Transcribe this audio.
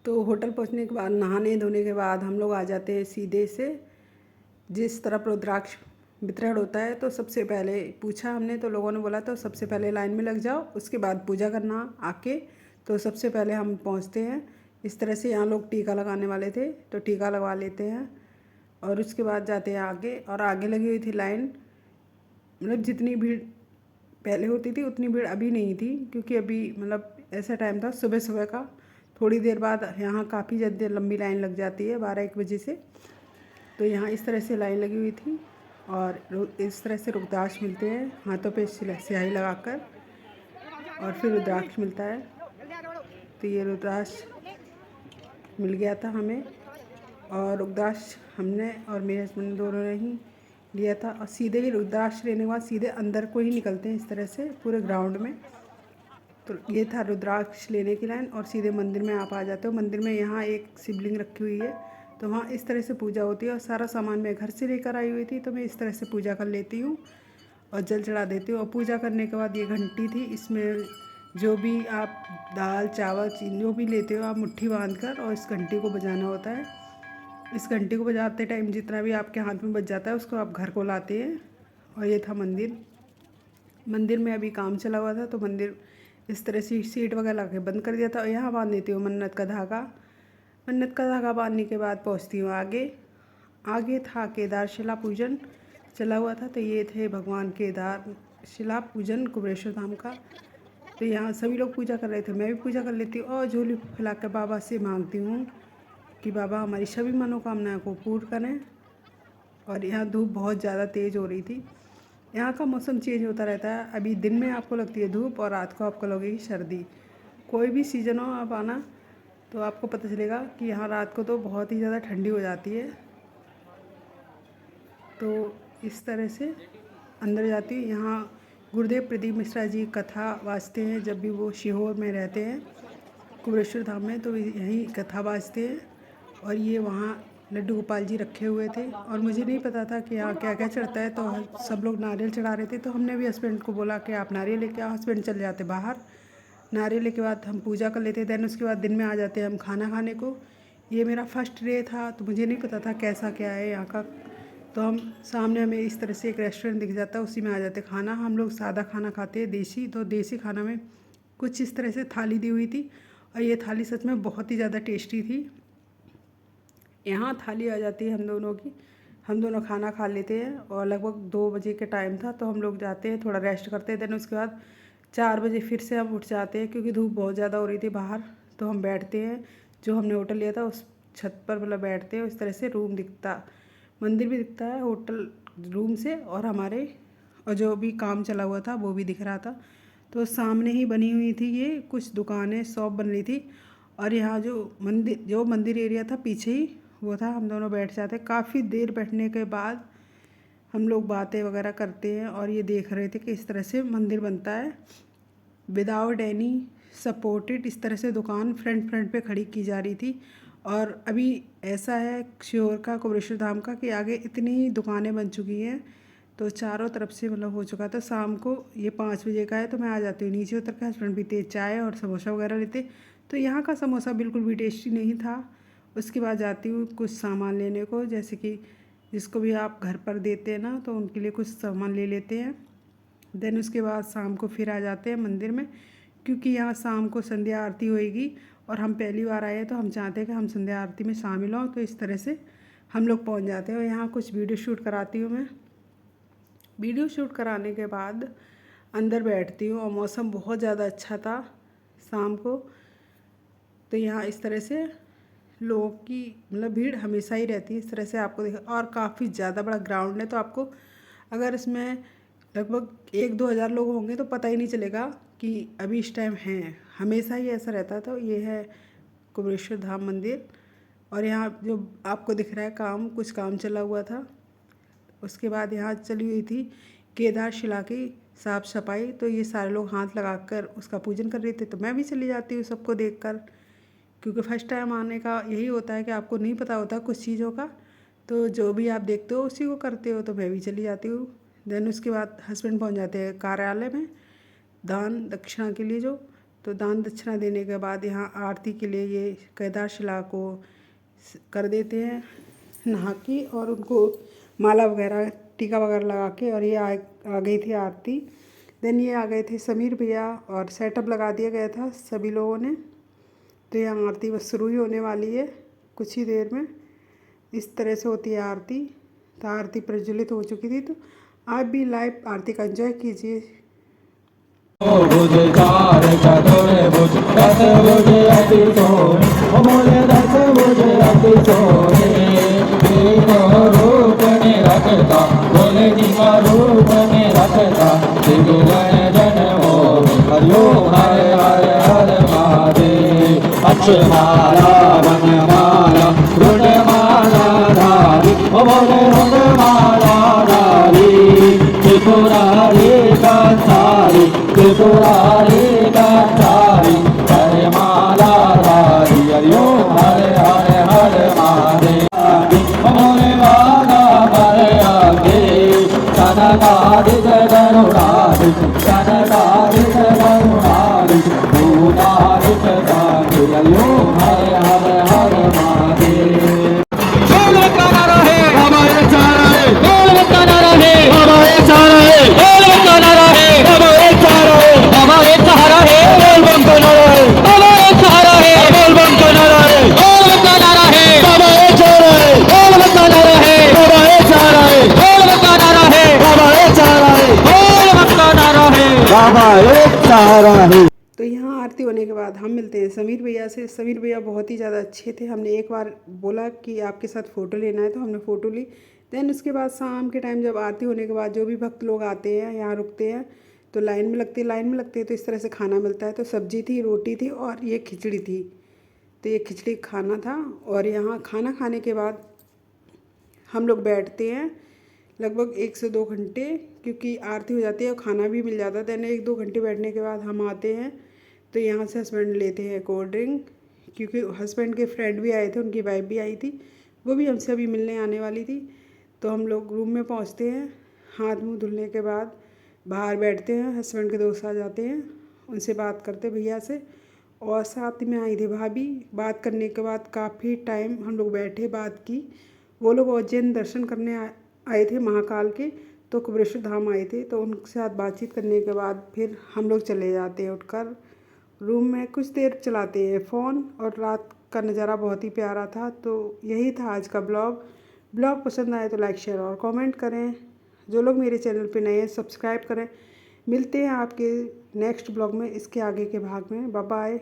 तो होटल पहुंचने के बाद नहाने धोने के बाद हम लोग आ जाते हैं सीधे से जिस तरफ रुद्राक्ष वितरण होता है। तो सबसे पहले पूछा हमने तो लोगों ने बोला तो सबसे पहले लाइन में लग जाओ, उसके बाद पूजा करना आके। तो सबसे पहले हम पहुंचते हैं। इस तरह से यहाँ लोग टीका लगाने वाले थे तो टीका लगवा लेते हैं और उसके बाद जाते हैं आगे। और आगे लगी हुई थी लाइन, मतलब जितनी भीड़ पहले होती थी उतनी भीड़ अभी नहीं थी, क्योंकि अभी मतलब ऐसा टाइम था सुबह सुबह का। थोड़ी देर बाद यहाँ काफ़ी ज़्यादा लंबी लाइन लग जाती है 12-1 बजे से। तो यहाँ इस तरह से लाइन लगी हुई थी और इस तरह से रुद्राक्ष मिलते हैं हाथों पे स्याही लगाकर, और फिर रुद्राक्ष मिलता है। तो ये रुद्राक्ष मिल गया था हमें, और रुद्राक्ष हमने और मेरे हस्बैंड दोनों ने ही लिया था। और सीधे ही रुद्राक्ष लेने के बाद सीधे अंदर को ही निकलते हैं इस तरह से पूरे ग्राउंड में। तो ये था रुद्राक्ष लेने की लाइन, और सीधे मंदिर में आप आ जाते हो। मंदिर में यहाँ एक शिवलिंग रखी हुई है, तो वहाँ इस तरह से पूजा होती है। और सारा सामान मैं घर से लेकर आई हुई थी, तो मैं इस तरह से पूजा कर लेती हूँ और जल चढ़ा देती हूँ। और पूजा करने के बाद ये घंटी थी, इसमें जो भी आप दाल चावल जो भी लेते हो आप मुट्ठी बांध कर और इस घंटी को बजाना होता है। इस घंटी को बजाते टाइम जितना भी आपके हाथ में बज जाता है उसको आप घर को लाते हैं। और ये था मंदिर। मंदिर में अभी काम चला हुआ था, तो मंदिर इस तरह से सीट वगैरह लगा के बंद कर दिया था। और यहाँ बांध देती हूँ मन्नत का धागा। मन्नत का धागा बांधने के बाद पहुँचती हूँ आगे। आगे था केदार शिला पूजन चला हुआ था, तो ये थे भगवान केदार शिला पूजन कुबेरेश्वर धाम का। तो यहाँ सभी लोग पूजा कर रहे थे, मैं भी पूजा कर लेती हूँ और झोली फैलाकर बाबा से मांगती हूँ कि बाबा हमारी सभी मनोकामनाओं को पूर्ण करें। और यहाँ धूप बहुत ज़्यादा तेज़ हो रही थी। यहाँ का मौसम चेंज होता रहता है, अभी दिन में आपको लगती है धूप और रात को आपको लगेगी सर्दी। कोई भी सीज़न हो आप आना तो आपको पता चलेगा कि यहाँ रात को तो बहुत ही ज़्यादा ठंडी हो जाती है। तो इस तरह से अंदर जाती हूँ। यहाँ गुरुदेव प्रदीप मिश्रा जी कथा वाचते हैं जब भी वो सीहोर में रहते हैं कुबेरेश्वर धाम में, तो यहीं कथा वाचते हैं। और ये वहाँ लड्डू गोपाल जी रखे हुए थे, और मुझे नहीं पता था कि यहाँ क्या क्या चढ़ता है। तो सब लोग नारियल चढ़ा रहे थे, तो हमने भी हस्बैंड को बोला कि आप नारियल लेके आओ। हस्बैंड चले जाते बाहर, नारियल लेके बाद हम पूजा कर लेते। देन उसके बाद दिन में आ जाते हैं हम खाना खाने को। ये मेरा फर्स्ट डे था, तो मुझे नहीं पता था कैसा क्या है यहाँ का। तो हम सामने हमें इस तरह से एक रेस्टोरेंट दिख जाता है, उसी में आ जाते खाना। हम लोग सादा खाना खाते हैं देसी, तो देसी खाना में कुछ इस तरह से थाली दी हुई थी, और ये थाली सच में बहुत ही ज़्यादा टेस्टी थी। यहाँ थाली आ जाती है हम दोनों की, हम दोनों खाना खा लेते हैं। और लगभग 2 बजे के टाइम था, तो हम लोग जाते हैं थोड़ा रेस्ट करते हैं। देन उसके बाद 4 बजे फिर से हम उठ जाते हैं, क्योंकि धूप बहुत ज़्यादा हो रही थी बाहर। तो हम बैठते हैं, जो हमने होटल लिया था उस छत पर मतलब बैठते हैं। इस तरह से रूम दिखता, मंदिर भी दिखता है होटल रूम से, और हमारे और जो भी काम चला हुआ था वो भी दिख रहा था। तो सामने ही बनी हुई थी ये कुछ दुकानें, शॉप बन रही थी। और यहाँ जो मंदिर एरिया था पीछे ही वो था। हम दोनों बैठ जाते, काफ़ी देर बैठने के बाद हम लोग बातें वगैरह करते हैं और ये देख रहे थे कि इस तरह से मंदिर बनता है विदाउट एनी सपोर्टेड। इस तरह से दुकान फ्रंट पे खड़ी की जा रही थी। और अभी ऐसा है श्योर का कुबेरेश्वर धाम का कि आगे इतनी दुकानें बन चुकी हैं, तो चारों तरफ से मतलब हो चुका था। शाम को ये 5 बजे का है, तो मैं आ जाती हूँ नीचे उतर के। हस्बैंड पीते चाय और समोसा वगैरह लेते, तो यहाँ का समोसा बिल्कुल भी टेस्टी नहीं था। उसके बाद जाती हूँ कुछ सामान लेने को, जैसे कि जिसको भी आप घर पर देते हैं ना, तो उनके लिए कुछ सामान ले लेते हैं। देन उसके बाद शाम को फिर आ जाते हैं मंदिर में, क्योंकि यहाँ शाम को संध्या आरती होएगी और हम पहली बार आए हैं, तो हम चाहते हैं कि हम संध्या आरती में शामिल हों। तो इस तरह से हम लोग पहुँच जाते हैं। और यहाँ कुछ वीडियो शूट कराती हूँ मैं। वीडियो शूट कराने के बाद अंदर बैठती हूँ, और मौसम बहुत ज़्यादा अच्छा था शाम को। तो यहाँ इस तरह से लोगों की मतलब भीड़ हमेशा ही रहती है। इस तरह से आपको देखा, और काफ़ी ज़्यादा बड़ा ग्राउंड है, तो आपको अगर इसमें लगभग 1-2 हज़ार लोग होंगे तो पता ही नहीं चलेगा कि अभी इस टाइम हैं। हमेशा ही ऐसा रहता। तो ये है कुबेरेश्वर धाम मंदिर। और यहाँ जो आपको दिख रहा है काम, कुछ काम चला हुआ था। उसके बाद यहाँ चली हुई थी केदार शिला की साफ़ सफाई, तो ये सारे लोग हाथ लगाकर उसका पूजन कर रहे थे। तो मैं भी चली जाती हूँ सबको देखकर, क्योंकि फर्स्ट टाइम आने का यही होता है कि आपको नहीं पता होता कुछ चीज़ों का, तो जो भी आप देखते हो उसी को करते हो। तो मैं भी चली जाती हूँ। देन उसके बाद हस्बैंड पहुँच जाते हैं कार्यालय में दान दक्षिणा के लिए जो, तो दान दक्षिणा देने के बाद यहाँ आरती के लिए ये केदारशिला को कर देते हैं नहा के, और उनको माला वगैरह टीका वगैरह लगा के, और ये आ गई थी आरती। देन ये आ गए थे समीर भैया और सेटअप लगा दिया गया था सभी लोगों ने। तो यहाँ आरती बस शुरू ही होने वाली है कुछ ही देर में। इस तरह से होती है आरती। तो आरती प्रज्वलित हो चुकी थी, तो आप भी लाइव आरती का एंजॉय कीजिए। भुज चार चतुर भुज दस भुज अति सोने, बोले 10 भुज अति सोने। देखो रूप में रखता, बोले जी का रूप में रखता, दिगुगन जन हो हरिओ हर हर हर महादेव। अक्षमाला वनमाला रुणमाला धारी, बोले रुणमाला धारी। त्रिपुरारी कांतारी, त्रिपुरारी कांतारी, हरे माला धारी, हरिओ हरे हरे हरे महादेव। मोरे वाला हरे आगे, सनकादिक गरुड़ादिक, सनकादिक गरुड़ादिक, भूतादिक कांति, हरिओ हरे हरे हरे महादेव। तो यहाँ आरती होने के बाद हम मिलते हैं समीर भैया से। समीर भैया बहुत ही ज़्यादा अच्छे थे। हमने एक बार बोला कि आपके साथ फ़ोटो लेना है, तो हमने फ़ोटो ली। देन उसके बाद शाम के टाइम जब आरती होने के बाद जो भी भक्त लोग आते हैं यहाँ रुकते हैं, तो लाइन में लगते हैं। तो इस तरह से खाना मिलता है। तो सब्जी थी, रोटी थी और ये खिचड़ी थी। तो ये खिचड़ी खाना था। और यहाँ खाना खाने के बाद हम लोग बैठते हैं लगभग 1 से 2 घंटे, क्योंकि आरती हो जाती है और खाना भी मिल जाता है। देन 1-2 घंटे बैठने के बाद हम आते हैं। तो यहाँ से हस्बैंड लेते हैं कोल्ड ड्रिंक, क्योंकि हस्बैंड के फ्रेंड भी आए थे, उनकी वाइफ भी आई थी, वो भी हमसे अभी मिलने आने वाली थी। तो हम लोग रूम में पहुँचते हैं। हाथ मुँह धुलने के बाद बाहर बैठते हैं। हस्बैंड के दोस्त आ जाते हैं, उनसे बात करते भैया से, और साथ में आई थी भाभी। बात करने के बाद काफ़ी टाइम हम लोग बैठे, बात की। वो लोग उज्जैन दर्शन करने आए थे महाकाल के, तो कुबेरेश्वर धाम आए थे। तो उनके साथ बातचीत करने के बाद फिर हम लोग चले जाते हैं उठकर रूम में, कुछ देर चलाते हैं फ़ोन। और रात का नज़ारा बहुत ही प्यारा था। तो यही था आज का ब्लॉग पसंद आए तो लाइक शेयर और कमेंट करें। जो लोग मेरे चैनल पे नए हैं सब्सक्राइब करें। मिलते हैं आपके नेक्स्ट ब्लॉग में, इसके आगे के भाग में। Bye bye.